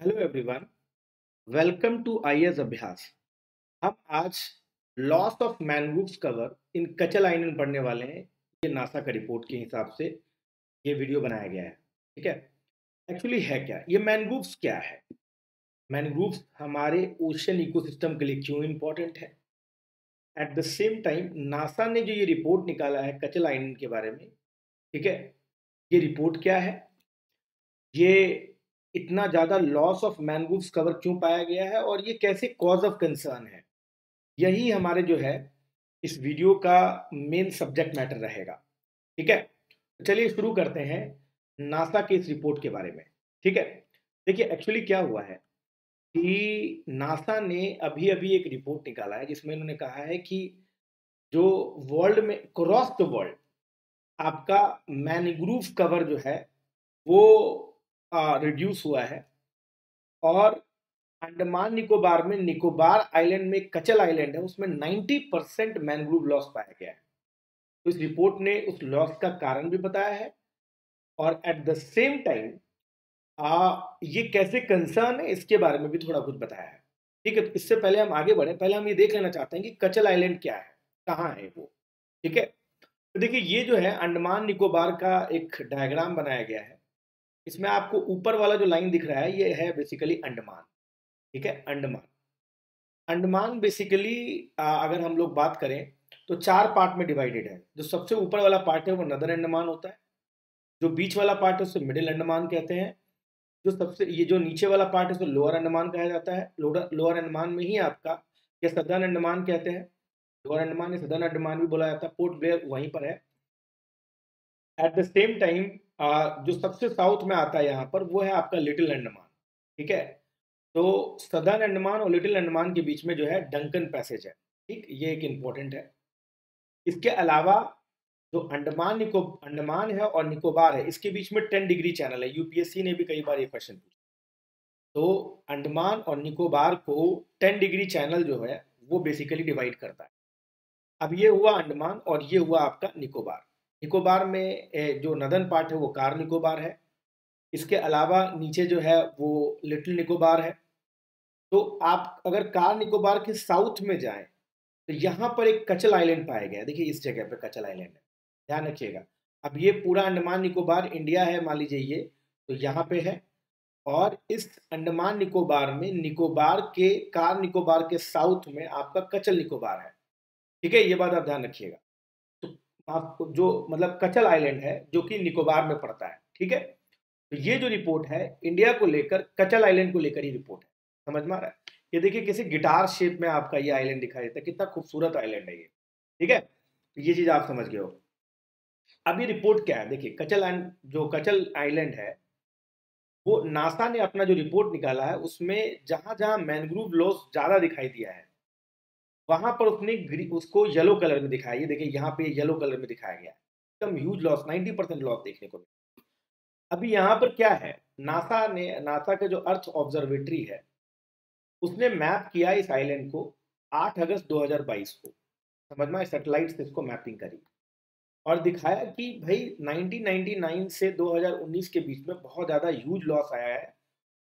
Hello everyone, welcome to IAS Abhyas. हम आज loss of mangroves cover in Katchal island पढ़ने वाले हैं। ये नासा का रिपोर्ट के हिसाब से ये वीडियो बनाया गया है। ठीक है, एक्चुअली है क्या ये मैंग्रोव्स क्या है? मैंग्रोव्स हमारे ओशन इकोसिस्टम के लिए क्यों इम्पोर्टेंट है? At the same time NASA ने जो ये रिपोर्ट निकाला है कचल आइलैंड के बारे में, ठीक है, ये रिपोर्ट क्या है, ये इतना ज़्यादा लॉस ऑफ मैंग्रोव्स कवर क्यों पाया गया है और ये कैसे कॉज ऑफ कंसर्न है, यही हमारे जो है इस वीडियो का मेन सब्जेक्ट मैटर रहेगा। ठीक है, तो चलिए शुरू करते हैं नासा के इस रिपोर्ट के बारे में। ठीक है, देखिए एक्चुअली क्या हुआ है कि नासा ने अभी अभी एक रिपोर्ट निकाला है जिसमें उन्होंने कहा है कि जो वर्ल्ड में क्रॉस द वर्ल्ड आपका मैंग्रोव कवर जो है वो रिड्यूस हुआ है और अंडमान निकोबार में निकोबार आइलैंड में कचल आइलैंड है उसमें 90% मैंग्रोव लॉस पाया गया है। तो इस रिपोर्ट ने उस लॉस का कारण भी बताया है और एट द सेम टाइम ये कैसे कंसर्न है इसके बारे में भी थोड़ा कुछ बताया है। ठीक है, तो इससे पहले हम आगे बढ़े, पहले हम ये देख लेना चाहते हैं कि कचल आइलैंड क्या है, कहाँ है वो। ठीक है, तो देखिए ये जो है अंडमान निकोबार का एक डायग्राम बनाया गया है। इसमें आपको ऊपर वाला जो लाइन दिख रहा है ये है बेसिकली अंडमान। ठीक है, अंडमान अंडमान बेसिकली अगर हम लोग बात करें तो चार पार्ट में डिवाइडेड है। जो सबसे ऊपर वाला पार्ट है वो नदर अंडमान होता है, जो बीच वाला पार्ट है उसे मिडिल अंडमान कहते हैं, जो सबसे ये जो नीचे वाला पार्ट है उसे लोअर अंडमान कहा जाता है। लोअर अंडमान में ही आपका या सदर्न अंडमान कहते हैं, लोअर अंडमान या सदर्न अंडमान भी बोला जाता है, पोर्ट ब्लेयर वहीं पर है। एट द सेम टाइम जो सबसे साउथ में आता है यहाँ पर वो है आपका लिटिल अंडमान। ठीक है, तो सदर्न अंडमान और लिटिल अंडमान के बीच में जो है डंकन पैसेज है। ठीक, ये एक इम्पोर्टेंट है। इसके अलावा जो अंडमान है और निकोबार है इसके बीच में 10 डिग्री चैनल है। यूपीएससी ने भी कई बार ये क्वेश्चन पूछा। तो अंडमान और निकोबार को 10 डिग्री चैनल जो है वो बेसिकली डिवाइड करता है। अब ये हुआ अंडमान और ये हुआ आपका निकोबार। निकोबार में जो नदर्न पार्ट है वो कार निकोबार है। इसके अलावा नीचे जो है वो लिटिल निकोबार है। तो आप अगर कार निकोबार के साउथ में जाएं तो यहाँ पर एक कचल आइलैंड पाया गया है। देखिए इस जगह पे कचल आइलैंड है, ध्यान रखिएगा। अब ये पूरा अंडमान निकोबार इंडिया है मान लीजिए ये, तो यहाँ पे है। और इस अंडमान निकोबार में निकोबार के कार निकोबार के साउथ में आपका कचल निकोबार है। ठीक है, ये बात आप ध्यान रखिएगा। तो आपको जो मतलब कचल आइलैंड है जो कि निकोबार में पड़ता है। ठीक है, तो ये जो रिपोर्ट है इंडिया को लेकर कचल आइलैंड को लेकर ही रिपोर्ट है। समझ में आ रहा है? ये देखिए किसी गिटार शेप में आपका ये आइलैंड दिखाई देता है, कितना खूबसूरत आइलैंड है ये। ठीक है, तो ये चीज आप समझ गए हो। अब ये रिपोर्ट क्या है, देखिए कचल आइलैंड है वो नासा ने अपना जो रिपोर्ट निकाला है उसमें जहां जहां मैंग्रोव लॉस ज्यादा दिखाई दिया है वहां पर उसने उसको येलो कलर में दिखाया। ये देखिए यहाँ पे येलो कलर में दिखाया गया है, एकदम ह्यूज लॉस, 90% लॉस देखने को मिला। अभी यहाँ पर क्या है, नासा का जो अर्थ ऑब्जर्वेटरी है उसने मैप किया इस आइलैंड को 8 अगस्त 2022 को। समझ में, सैटेलाइट से इसको मैपिंग करी और दिखाया कि भाई 1999 से 2019 के बीच में बहुत ज़्यादा ह्यूज लॉस आया है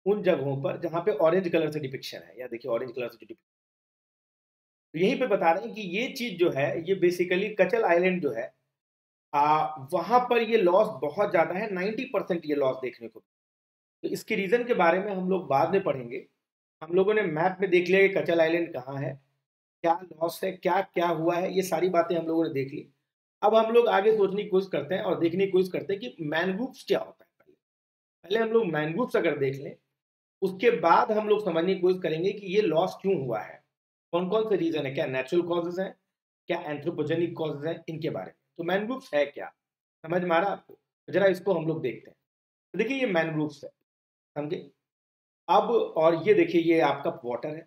उन जगहों पर जहाँ पे ऑरेंज कलर से डिपिक्शन है। या देखिए ऑरेंज कलर से डिपिक्शन, तो यहीं पे बता रहे हैं कि ये चीज़ जो है ये बेसिकली कचल आइलैंड जो है वहाँ पर ये लॉस बहुत ज़्यादा है, 90% ये लॉस देखने को। तो इसके रीज़न के बारे में हम लोग बाद में पढ़ेंगे। हम लोगों ने मैप में देख लिया कि कचल आइलैंड कहाँ है, क्या लॉस है, क्या क्या हुआ है, ये सारी बातें हम लोगों ने देख ली। अब हम लोग आगे सोचने की कोशिश करते हैं और देखने की कोशिश करते हैं कि मैनग्रूव्स क्या होता है। पहले पहले हम लोग मैनग्रूव्स अगर देख लें उसके बाद हम लोग समझने की कोशिश करेंगे कि ये लॉस क्यों हुआ है, कौन कौन से रीजन है, क्या नेचुरल कॉजेज हैं, क्या एंथ्रोपोजेनिक कॉजेज हैं, इनके बारे में। तो मैनग्रूव्स है क्या, समझ में आ रहा है आपको? तो जरा इसको हम लोग देखते हैं। तो देखिए ये मैनग्रूव्स है, समझे। अब और ये देखिए ये आपका वाटर है।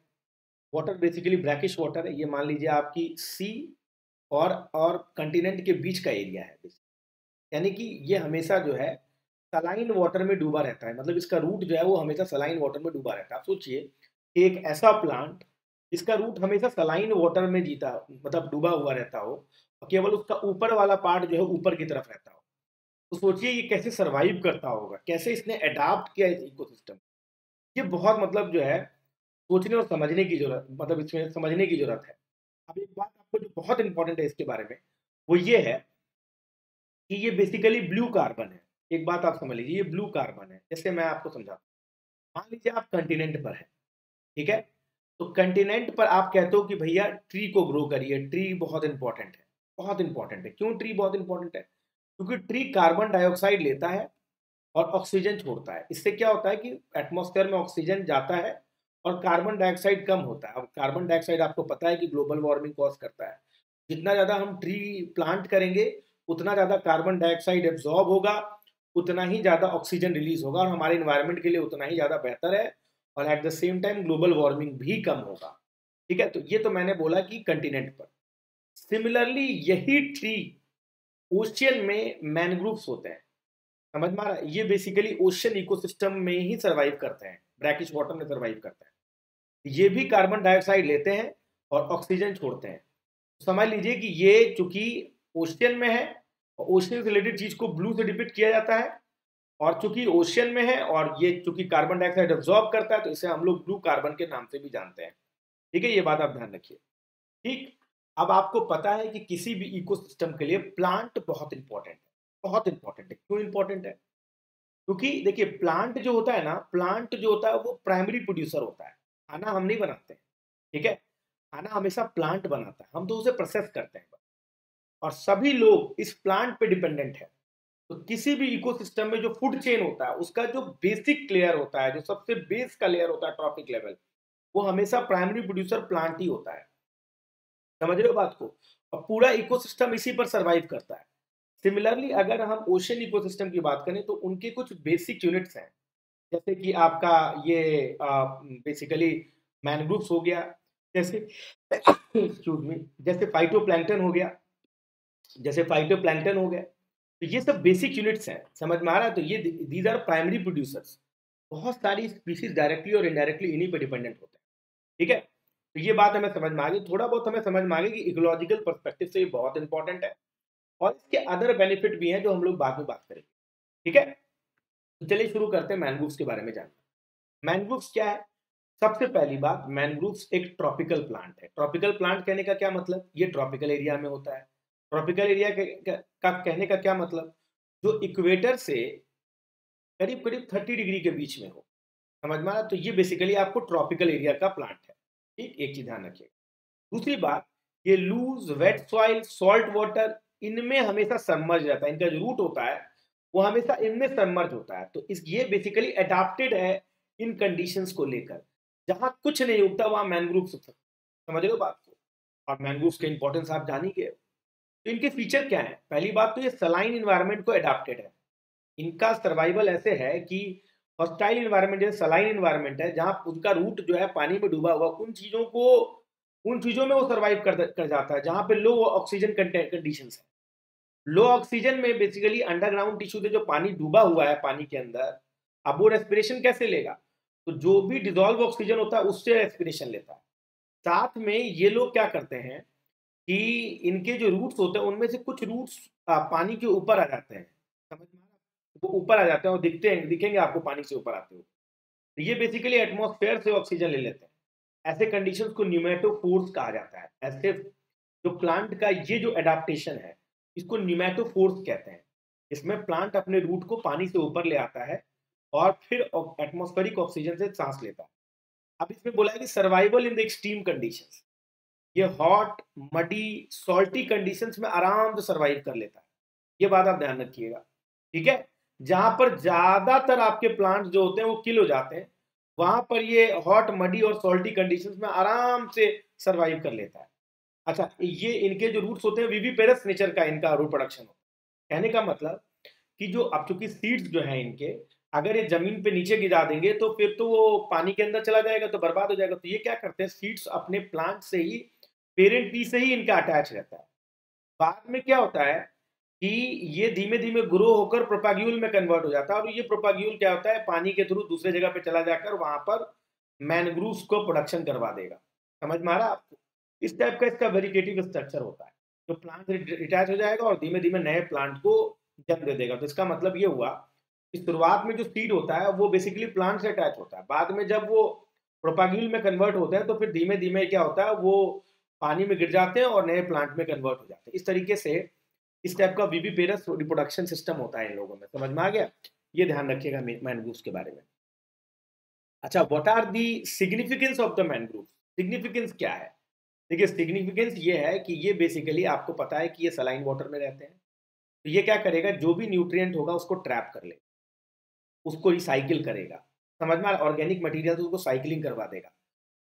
वाटर बेसिकली ब्रैकिश वाटर है। ये मान लीजिए आपकी सी और कंटिनेंट के बीच का एरिया है, यानी कि ये हमेशा जो है सलाइन वाटर में डूबा रहता है। मतलब इसका रूट जो है वो हमेशा सलाइन वाटर में डूबा रहता है। आप सोचिए कि एक ऐसा प्लांट जिसका रूट हमेशा सलाइन वाटर में जीता मतलब डूबा हुआ रहता हो और केवल उसका ऊपर वाला पार्ट जो है ऊपर की तरफ रहता हो, तो सोचिए ये कैसे सरवाइव करता होगा, कैसे इसने अडाप्ट किया इस इकोसिस्टम। ये बहुत मतलब जो है सोचने और समझने की जरूरत, मतलब इसमें समझने की जरूरत है। अब एक बात आपको जो बहुत इंपॉर्टेंट है इसके बारे में, वो ये है कि ये बेसिकली ब्लू कार्बन है। एक बात आप समझ लीजिए, ये ब्लू कार्बन है। जैसे मैं आपको समझाता हूँ, मान लीजिए आप कंटिनेंट पर है, ठीक है? तो कंटिनेंट पर आप कहते हो कि भैया ट्री को ग्रो करिए, ट्री बहुत इंपॉर्टेंट है। बहुत इंपॉर्टेंट है। क्यों ट्री बहुत इंपॉर्टेंट है? क्योंकि ट्री कार्बन डाइऑक्साइड लेता है और ऑक्सीजन छोड़ता है। इससे क्या होता है कि एटमॉस्फेयर में ऑक्सीजन जाता है और कार्बन डाइऑक्साइड कम होता है। अब कार्बन डाइऑक्साइड आपको पता है कि ग्लोबल वार्मिंग कॉज करता है। जितना ज़्यादा हम ट्री प्लांट करेंगे, उतना ज़्यादा कार्बन डाइऑक्साइड एब्जॉर्ब होगा, उतना ही ज़्यादा ऑक्सीजन रिलीज होगा और हमारे इन्वायरमेंट के लिए उतना ही ज़्यादा बेहतर है, और at the same time global warming भी कम होगा। ठीक है, तो ये तो मैंने बोला कि कंटिनेंट पर। सिमिलरली यही ट्री ओशियन में मैनग्रूव्स होते हैं। समझ में आ रहा है? ये बेसिकली ओशियन इकोसिस्टम में ही सर्वाइव करते हैं, ब्रैकिश वाटर में सर्वाइव करते हैं। ये भी कार्बन डाइऑक्साइड लेते हैं और ऑक्सीजन छोड़ते हैं। समझ लीजिए कि ये चूंकि ओशियन में है और ओशियन से रिलेटेड चीज को ब्लू से डिपिक्ट किया जाता है, और चूंकि ओशियन में है और ये चूंकि कार्बन डाइऑक्साइड एब्जॉर्ब करता है, तो इसे हम लोग ब्लू कार्बन के नाम से भी जानते हैं। ठीक है, ये बात आप ध्यान रखिए। ठीक, अब आपको पता है कि किसी भी इकोसिस्टम के लिए प्लांट बहुत इंपॉर्टेंट है। बहुत इंपॉर्टेंट है। क्यों इंपॉर्टेंट है? क्योंकि देखिए, प्लांट जो होता है ना, प्लांट जो होता है वो प्राइमरी प्रोड्यूसर होता है। खाना हम नहीं बनाते हैं, ठीक है? खाना हमेशा प्लांट बनाता है, हम तो उसे प्रोसेस करते हैं। और सभी लोग इस प्लांट पे डिपेंडेंट है। तो किसी भी इकोसिस्टम में जो फूड चेन होता है, उसका जो बेसिक लेयर होता है, जो सबसे बेस का लेयर होता है, ट्रॉपिक लेवल, वो हमेशा प्राइमरी प्रोड्यूसर प्लांट ही होता है। समझ रहे हो बात को? और पूरा इकोसिस्टम इसी पर सर्वाइव करता है। सिमिलरली अगर हम ओशन इकोसिस्टम की बात करें, तो उनके कुछ बेसिक यूनिट्स हैं। जैसे कि आपका ये बेसिकली मैनग्रूव्स हो गया, जैसे एक्सक्यूज मी, जैसे फाइटोप्लैंक्टन हो गया, जैसे फाइटोप्लैंक्टन हो गया। तो ये सब बेसिक यूनिट्स हैं। समझ में आ रहा है? तो ये दीज आर प्राइमरी प्रोड्यूसर्स। बहुत सारी स्पीशीज डायरेक्टली और इनडायरेक्टली इन्हीं पर डिपेंडेंट होते हैं। ठीक है, तो ये बात हमें समझ में आ गई। थोड़ा बहुत हमें समझ में आ गई कि इकोलॉजिकल पर्सपेक्टिव से ये बहुत इंपॉर्टेंट है, और इसके अदर बेनिफिट भी हैं जो हम लोग बाद में बात करेंगे। ठीक है, तो चलिए शुरू करते हैं मैनग्रूव्स के बारे में जानना। मैनग्रूव्स क्या है? सबसे पहली बात, मैनग्रूव्स एक ट्रॉपिकल प्लांट है। ट्रॉपिकल प्लांट कहने का क्या मतलब? ये ट्रॉपिकल एरिया में होता है। ट्रॉपिकल एरिया का कहने का क्या मतलब? जो इक्वेटर से करीब करीब 30 डिग्री के बीच में हो। समझ में आ रहा? तो ये बेसिकली आपको ट्रॉपिकल एरिया का प्लांट है। ठीक, एक चीज ध्यान रखिएगा। दूसरी बात, ये loose, wet soil, salt water, इनमें हमेशा सबमर्ज रहता है। इनका जो रूट होता है वो हमेशा इनमें सबमर्ज होता है। तो इस ये बेसिकली अडेप्टेड है इन कंडीशंस को लेकर। जहां कुछ नहीं उगता वहां मैनग्रूव्स उगता। समझ रहे हो बात को? और मैनग्रूव्स के इंपॉर्टेंस आप जान ही गए। तो इनके फीचर क्या है? पहली बात तो ये सलाइन इन्वायरमेंट को अडेप्टेड है। इनका सर्वाइवल ऐसे है कि हॉस्टाइल इन्वायरमेंट जैसे सलाइन इन्वायरमेंट है, जहां उनका रूट जो है पानी में डूबा हुआ, उन चीजों में वो सर्वाइव कर जाता है जहां पे लो ऑक्सीजन कंडीशन है। लो ऑक्सीजन में बेसिकली अंडरग्राउंड टिश्यू से जो पानी डूबा हुआ है पानी के अंदर, अब वो रेस्पिरेशन कैसे लेगा? तो जो भी डिजोल्व ऑक्सीजन होता है उससे रेस्पिरेशन लेता है। साथ में ये लोग क्या करते हैं कि इनके जो रूट्स होते हैं उनमें से कुछ रूट्स पानी के ऊपर आ जाते हैं। समझ में आ रहा है? वो ऊपर आ जाते हैं और दिखेंगे आपको पानी से ऊपर आते हुए। तो ये बेसिकली एटमॉस्फेयर से ऑक्सीजन ले लेते हैं। ऐसे कंडीशंस को न्यूमेटोफोर्स कहा जाता है। ऐसे जो प्लांट का ये जो एडाप्टेशन है, इसको न्यूमेटोफोर्स कहते हैं। इसमें प्लांट अपने रूट को पानी से ऊपर ले आता है और फिर एटमॉस्फेरिक ऑक्सीजन से सांस लेता है। अब इसमें बोला है कि survival in the extreme conditions. ये हॉट, मडी, सॉल्टी कंडीशंस में आराम से सर्वाइव कर लेता है। ये बात आप ध्यान रखिएगा। ठीक है, जहां पर ज्यादातर आपके प्लांट जो होते हैं वो किल हो जाते हैं, वहां पर ये हॉट, मडी और सॉल्टी कंडीशंस में आराम से सर्वाइव कर लेता है। अच्छा, ये इनके जो रूट्स होते हैं विविपेरस नेचर का इनका रूट प्रोडक्शन होता है। कहने का मतलब कि जो अब चूंकि सीड्स जो हैं इनके, अगर ये जमीन पे नीचे गिरा देंगे तो फिर तो वो पानी के अंदर चला जाएगा, तो बर्बाद हो जाएगा। तो ये क्या करते हैं, सीड्स अपने प्लांट से ही, पेरेंट ट्री से ही इनका अटैच रहता है। बाद में क्या होता है कि ये धीमे धीमे ग्रो होकर प्रोपाग्यूल में कन्वर्ट हो जाता है, और ये प्रोपाग्यूल क्या होता है, पानी के थ्रू दूसरे जगह पे चला जाकर वहां पर मैनग्रूव्स को प्रोडक्शन करवा देगा। समझ में आ रहा है आपको? इस टाइप का इसका वेजिटेटिव स्ट्रक्चर होता है। तो प्लांट रिटैच हो जाएगा और धीमे धीमे नए प्लांट को जन्म दे देगा। तो इसका मतलब ये हुआ शुरुआत में जो सीड होता है वो बेसिकली प्लांट से अटैच होता है, बाद में जब वो प्रोपाग्यूल में कन्वर्ट होते हैं तो फिर धीमे धीमे क्या होता है वो पानी में गिर जाते हैं और नए प्लांट में कन्वर्ट हो जाते हैं। इस तरीके से इस टाइप का विविपेरस रिप्रोडक्शन सिस्टम होता है इन लोगों में। समझ में आ गया? ये ध्यान रखिएगा मैंग्रोव्स के बारे में। अच्छा, what are the significance of the mangrove? Significance क्या है? देखिए, सिग्निफिकेंस ये है कि ये बेसिकली आपको पता है कि ये सलाइन वाटर में रहते हैं, तो ये क्या करेगा, जो भी न्यूट्रिएंट होगा उसको ट्रैप कर लेगा, उसको रिसाइकिल करेगा। समझ में ऑर्गेनिक मटेरियल तो उसको साइकिलिंग करवा देगा,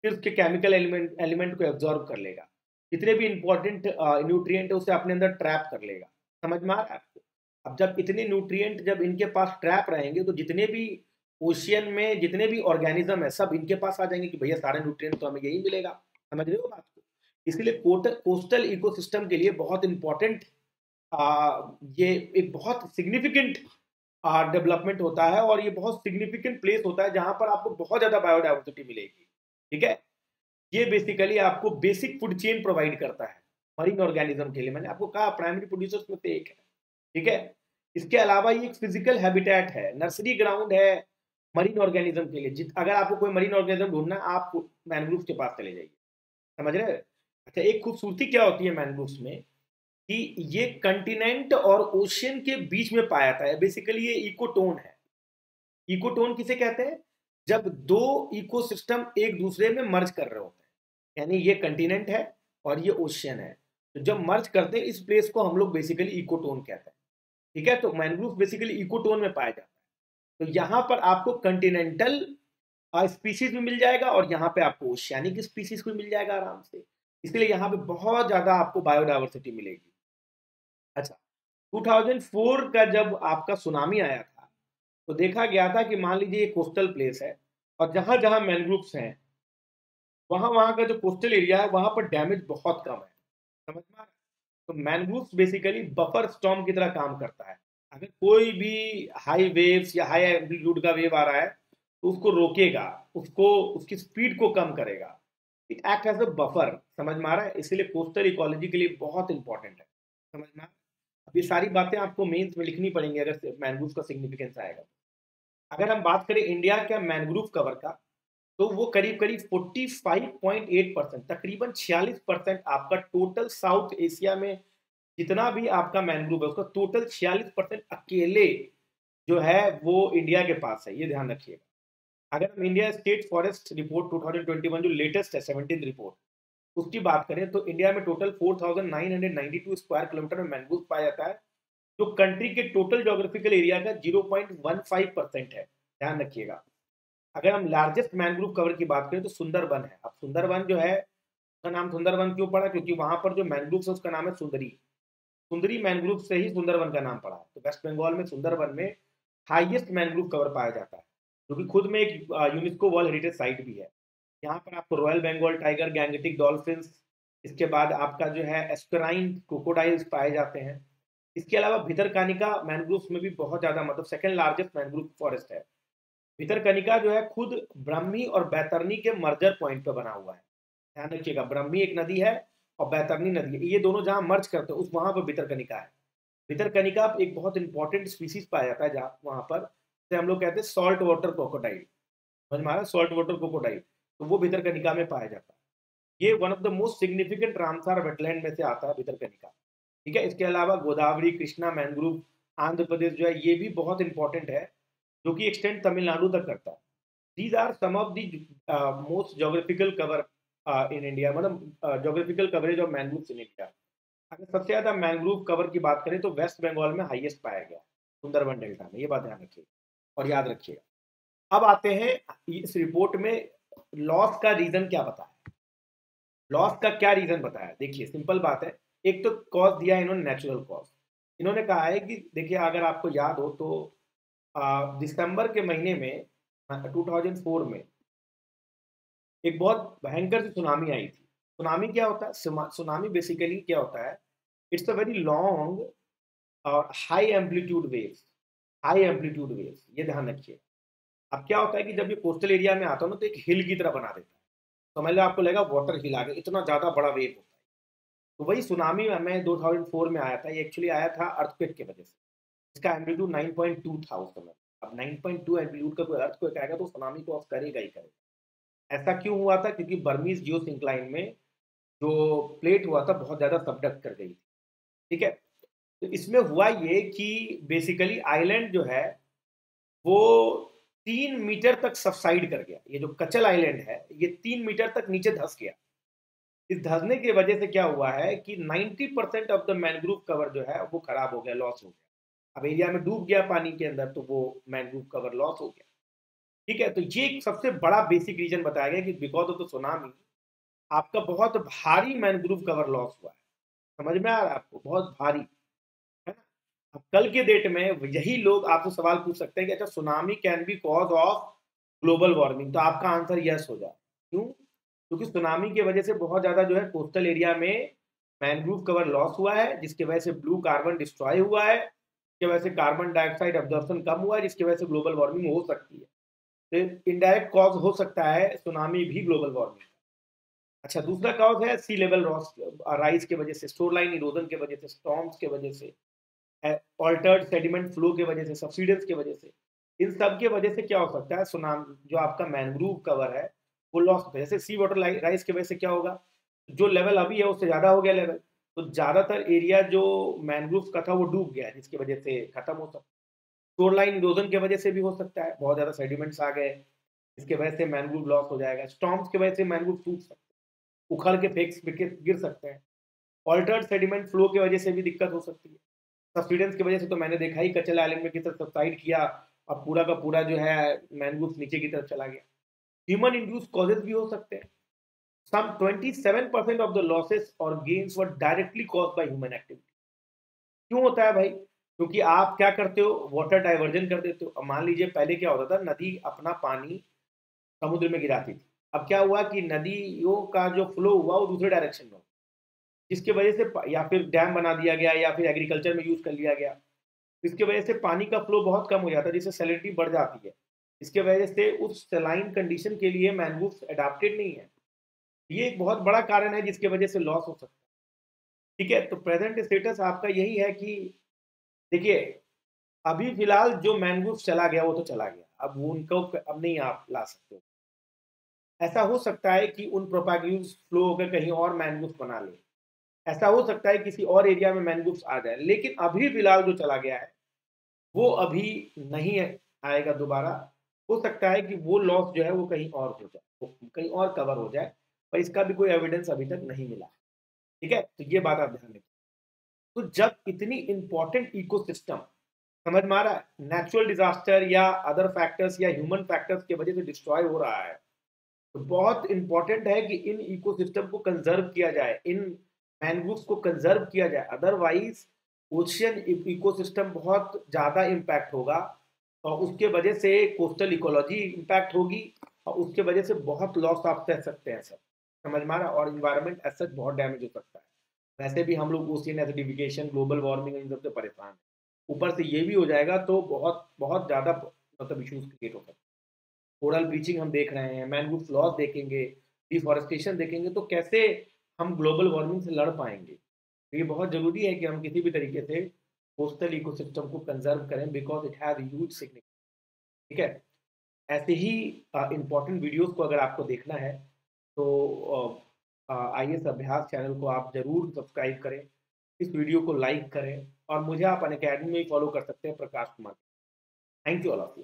फिर उसके केमिकल एलिमेंट एलिमेंट को एब्जॉर्ब कर लेगा, जितने भी इंपॉर्टेंट न्यूट्रिएंट है उसे अपने अंदर ट्रैप कर लेगा। समझ में आ रहा है आपको? अब जब इतने न्यूट्रिएंट जब इनके पास ट्रैप रहेंगे तो जितने भी ओशियन में जितने भी ऑर्गेनिज्म है सब इनके पास आ जाएंगे कि भैया सारे न्यूट्रिएंट तो हमें यही मिलेगा। समझ रहे हो बात को? इसलिए कोस्टल इकोसिस्टम के लिए बहुत इंपॉर्टेंट ये एक बहुत सिग्निफिकेंट डेवलपमेंट होता है और ये बहुत सिग्निफिकेंट प्लेस होता है जहां पर आपको बहुत ज्यादा बायोडाइवर्सिटी मिलेगी। ठीक है? ये बेसिकली आपको बेसिक फूड चेन प्रोवाइड करता है मरीन ऑर्गेनिज्म के लिए। मैंने आपको कहा प्राइमरी प्रोड्यूसर्स में से एक है। ठीक है? इसके अलावा ये एक फिजिकल हैबिटेट है, नर्सरी ग्राउंड है मरीन ऑर्गेनिज्म के लिए। अगर आपको कोई मरीन ऑर्गेनिज्म ढूंढना, आप मैनग्रोव्स के पास चले जाइए। समझ रहे हैं? अच्छा, एक खूबसूरती क्या होती है मैनग्रोव्स में कि ये कंटिनेंट और ओशियन के बीच में पाया जाता है। बेसिकली ये इकोटोन है। इकोटोन किसे कहते हैं? जब दो इकोसिस्टम एक दूसरे में मर्ज कर रहे होते हैं, यानी ये कंटिनेंट है और ये ओशियन है, तो जब मर्ज करते हैं इस प्लेस को हम लोग बेसिकली इकोटोन कहते हैं। ठीक है? तो मैनग्रोव बेसिकली इकोटोन में पाया जाता है। तो यहाँ पर आपको कंटिनेंटल स्पीशीज भी मिल जाएगा और यहाँ पे आपको ओशियानिक स्पीशीज भी मिल जाएगा आराम से। इसलिए यहाँ पे बहुत ज्यादा आपको बायोडाइवर्सिटी मिलेगी। अच्छा, 2004 का जब आपका सुनामी आया था तो देखा गया था कि मान लीजिए ये कोस्टल प्लेस है और जहां जहां मैनग्रोव्स हैं वहां वहां का जो कोस्टल एरिया है वहां पर डैमेज बहुत कम है। समझ में आ रहा है? तो मैनग्रोव्स बेसिकली बफर स्टॉर्म की तरह काम करता है। अगर कोई भी हाई वेव्स या हाई एम्पलीट्यूड का वेव आ रहा है तो उसको रोकेगा, उसको उसकी स्पीड को कम करेगा। It act as a buffer. समझ में आ रहा है? इसीलिए कोस्टल इकोलॉजी के लिए बहुत इंपॉर्टेंट है। समझ में आ रहा है? अब ये सारी बातें आपको मेंस में लिखनी पड़ेंगी अगर मैनग्रोव का सिग्निफिकेंस आएगा। अगर हम बात करें इंडिया का मैनग्रोव कवर का, तो वो करीब करीब 45.8%, तकरीबन 46% आपका टोटल साउथ एशिया में जितना भी आपका मैनग्रोव है उसका टोटल 46% अकेले जो है वो इंडिया के पास है। ये ध्यान रखिएगा। अगर हम इंडिया स्टेट फॉरेस्ट रिपोर्ट 2021 जो लेटेस्ट है 17 रिपोर्ट उसकी बात करें तो इंडिया में टोटल 4992 स्क्वायर किलोमीटर में मैनग्रोव पाया जाता है, जो कंट्री के टोटल ज्योग्राफिकल एरिया का 0.15% है। ध्यान रखिएगा। अगर हम लार्जेस्ट मैनग्रोव कवर की बात करें तो सुंदरबन है। अब सुंदरबन जो है उसका नाम सुंदरबन क्यों पड़ा? क्योंकि वहां पर जो मैनग्रोव है उसका नाम है सुंदरी। सुंदरी मैनग्रोव से ही सुंदरबन का नाम पड़ा है। तो वेस्ट बंगाल में सुंदरबन में हाईएस्ट मैनग्रोव कवर पाया जाता है, जो कि खुद में एक यूनेस्को वर्ल्ड हेरिटेज साइट भी है। यहाँ पर आपको royal Bengal tiger, Gangetic dolphins, इसके बाद आपका जो है एस्पेराइन क्रोकोडाइल्स पाए जाते हैं। इसके अलावा भितरकनिका मैनग्रोव्स में भी बहुत ज्यादा, मतलब सेकंड लार्जेस्ट मैनग्रोव फॉरेस्ट है। भितरकनिका जो है खुद ब्रह्मी और बैतरनी के मर्जर पॉइंट पे बना हुआ है। ध्यान रखिएगा, ब्रह्मी एक नदी है और बैतरनी नदी है, ये दोनों जहां मर्ज करते हैं उस वहां पर भितरकनिका है। भितरकनिका एक बहुत इंपॉर्टेंट स्पीसीज पाया जाता है जहाँ वहां पर, जैसे हम लोग कहते हैं सॉल्ट वाटर क्रोकोडाइल। समझ में आ रहा है? सॉल्ट वाटर क्रोकोडाइल, तो वो भितरकनिका में पाया जाता है। ये one of the most significant Ramsar wetland में से आता है भितरकनिका। ठीक है? इसके अलावा गोदावरी, कृष्णा मैनग्रोव आंध्र प्रदेश जो है ये भी बहुत इंपॉर्टेंट है, जो कि एक्सटेंड तमिलनाडु तक करता है। These are some of the most geographical cover in India, मतलब geographical coverage of mangroves in India. अगर सबसे ज्यादा मैनग्रोव कवर की बात करें तो वेस्ट बंगाल में हाईएस्ट पाया गया सुंदरबन डेल्टा में। ये बात ध्यान रखिए और याद रखिएगा। अब आते हैं इस रिपोर्ट में लॉस का रीजन क्या बताया। लॉस का क्या रीजन बताया? देखिए सिंपल बात है। एक तो कॉज दिया इन्होंने नेचुरल कॉज। इन्होंने कहा है कि देखिए अगर आपको याद हो तो दिसंबर के महीने में 2004 में एक बहुत भयंकर सी सुनामी आई थी। सुनामी क्या होता है? सुनामी बेसिकली क्या होता है? इट्स अ वेरी लॉन्ग और high amplitude waves. High amplitude waves, ये ध्यान रखिए। अब क्या होता है कि जब ये कोस्टल एरिया में आता है ना तो एक हिल की तरह बना देता है। समझ लो, आपको लगेगा वाटर हिल आ गया, इतना ज्यादा बड़ा वेव होता है। तो वही सुनामी में 2004 में आया था। ये एक्चुअली आया था अर्थक्वेक की वजह से। इसका एम्पलीट्यूड 9.2 था उस समय। अब 9.2 एल्टीट्यूड का कोई अर्थक्वेक आएगा तो सुनामी क्रॉस करेगा ही करेगा। ऐसा क्यों हुआ था? क्योंकि बर्मीज जियोसिंक्लाइन में जो प्लेट हुआ था बहुत ज्यादा सबडक्ट कर गई थी। ठीक है, तो इसमें हुआ ये कि बेसिकली आइलैंड जो है वो 3 मीटर तक सबसाइड कर गया। ये जो कचल आइलैंड है ये 3 मीटर तक नीचे धंस गया। इस धंसने की वजह से क्या हुआ है कि 90% ऑफ द मैंग्रोव कवर जो है वो खराब हो गया, लॉस हो गया। अब एरिया में डूब गया पानी के अंदर तो वो मैंग्रोव कवर लॉस हो गया। ठीक है, तो ये एक सबसे बड़ा बेसिक रीजन बताया गया कि बिकॉज ऑफ द सुनामी आपका बहुत भारी मैंग्रोव कवर लॉस हुआ है। समझ में आ रहा है आपको? बहुत भारी, है ना? अब कल के डेट में यही लोग आपसे सवाल पूछ सकते हैं कि अच्छा tsunami can be cause of global warming, तो आपका आंसर यस हो जाए। क्यों? क्योंकि सुनामी की वजह से बहुत ज्यादा जो है कोस्टल एरिया में मैंग्रोव कवर लॉस हुआ है, जिसकी वजह से ब्लू कार्बन डिस्ट्रॉय हुआ है, जिसकी वजह से कार्बन डाइऑक्साइड अब्जॉर्प्शन कम हुआ है, जिसकी वजह से ग्लोबल वार्मिंग हो सकती है। तो इनडायरेक्ट कॉज हो सकता है सुनामी भी ग्लोबल वार्मिंग। अच्छा, दूसरा कॉज है सी लेवल राइज की वजह से, शोर लाइन इरोजन की वजह से, स्टॉर्म्स की वजह से, ऑल्टर्ड सेडिमेंट फ्लो की वजह से, सब्सिडेंस की वजह से। इन सब की वजह से क्या हो सकता है? सुनामी जो आपका मैंग्रोव कवर है वो लॉस होता है। जैसे सी वाटर राइज की वजह से क्या होगा? जो लेवल अभी है उससे ज्यादा हो गया लेवल, तो ज्यादातर एरिया जो मैंग्रोव का था वो डूब गया, जिसकी वजह से खत्म हो सकता है। शोर लाइन इरोजन की वजह से भी हो सकता है, बहुत ज्यादा सेडिमेंट्स आ गए, इसकी वजह से मैंग्रोव लॉस हो जाएगा। स्टॉर्म्स की वजह से मैंग्रोव टूट सकते हैं, उखड़ के फेंक गिर सकते हैं। ऑल्टर्ड सेडिमेंट फ्लो की वजह से भी दिक्कत हो सकती है। सब्सिडेंस की वजह से तो मैंने देखा ही कचल आइलैंड में किस तरह सबसाइड किया और पूरा का पूरा जो है मैंग्रोव नीचे की तरफ चला गया। ह्यूमन इंड्यूस कॉजेज भी हो सकते हैं। सम 27% ऑफ द लॉसेस और gains were directly caused by human activity. क्यों होता है भाई? क्योंकि आप क्या करते हो? वाटर डाइवर्जन कर देते हो। अब मान लीजिए पहले क्या होता था, नदी अपना पानी समुद्र में गिराती थी। अब क्या हुआ कि नदियों का जो फ्लो हुआ वो दूसरे डायरेक्शन में, जिसकी वजह से या फिर डैम बना दिया गया या फिर एग्रीकल्चर में यूज कर लिया गया, इसकी वजह से पानी का फ्लो बहुत कम हो जाता है, जिससे सैलिनिटी बढ़ जाती है। इसके वजह से उस सलाइन कंडीशन के लिए मैंग्रोव्स एडाप्टेड नहीं है। ये एक बहुत बड़ा कारण है जिसकी वजह से लॉस हो सकता है। ठीक है, तो प्रेजेंट स्टेटस आपका यही है कि देखिए, अभी फिलहाल जो मैंग्रोव चला गया वो तो चला गया, अब वो उनको अब नहीं आप ला सकते हो। ऐसा हो सकता है कि उन प्रोपागेज फ्लो होकर कहीं और मैंग्रोव बना ले, ऐसा हो सकता है किसी और एरिया में मैंग्रोव्स आ जाए, लेकिन अभी फिलहाल जो चला गया है वो अभी नहीं आएगा दोबारा। हो सकता है कि वो लॉस जो है वो कहीं और हो जाए, वो कहीं और कवर हो जाए, पर इसका भी कोई एविडेंस अभी तक नहीं मिला। ठीक है, तो ये बात आप ध्यान रखिए। तो जब इतनी इंपॉर्टेंट इकोसिस्टम, समझ में आ रहा है, नेचुरल डिजास्टर या अदर फैक्टर्स या ह्यूमन फैक्टर्स की वजह से डिस्ट्रॉय हो रहा है, तो बहुत इंपॉर्टेंट है कि इन इकोसिस्टम को कंजर्व किया जाए, इन मैंग्रोव्स को कंजर्व किया जाए। अदरवाइज ओशियन इकोसिस्टम बहुत ज़्यादा इम्पैक्ट होगा और उसके वजह से कोस्टल इकोलॉजी इम्पैक्ट होगी और उसके वजह से बहुत लॉस आप सह सकते हैं सर। समझ में आ रहा है? और इन्वायरमेंट ऐसा बहुत डैमेज हो सकता है। वैसे भी हम लोग ओशियन एसिडिफिकेशन, ग्लोबल वार्मिंग इन सबसे परेशान हैं, ऊपर से ये भी हो जाएगा तो बहुत बहुत ज़्यादा मतलब इश्यूज क्रिएट हो सकते हैं। कोरल ब्लीचिंग हम देख रहे हैं, मैंग्रोव लॉस देखेंगे, डिफॉरेस्टेशन देखेंगे, तो कैसे हम ग्लोबल वार्मिंग से लड़ पाएंगे? तो ये बहुत जरूरी है कि हम किसी भी तरीके से कोस्टल इकोसिस्टम को कंजर्व करें, because it has huge significance. ठीक है, ऐसे ही इंपॉर्टेंट वीडियोस को अगर आपको देखना है तो आईएएस अभ्यास चैनल को आप जरूर सब्सक्राइब करें, इस वीडियो को लाइक करें और मुझे आप अनअकैडमी में फॉलो कर सकते हैं, Prakash Kumar. Thank you all of you.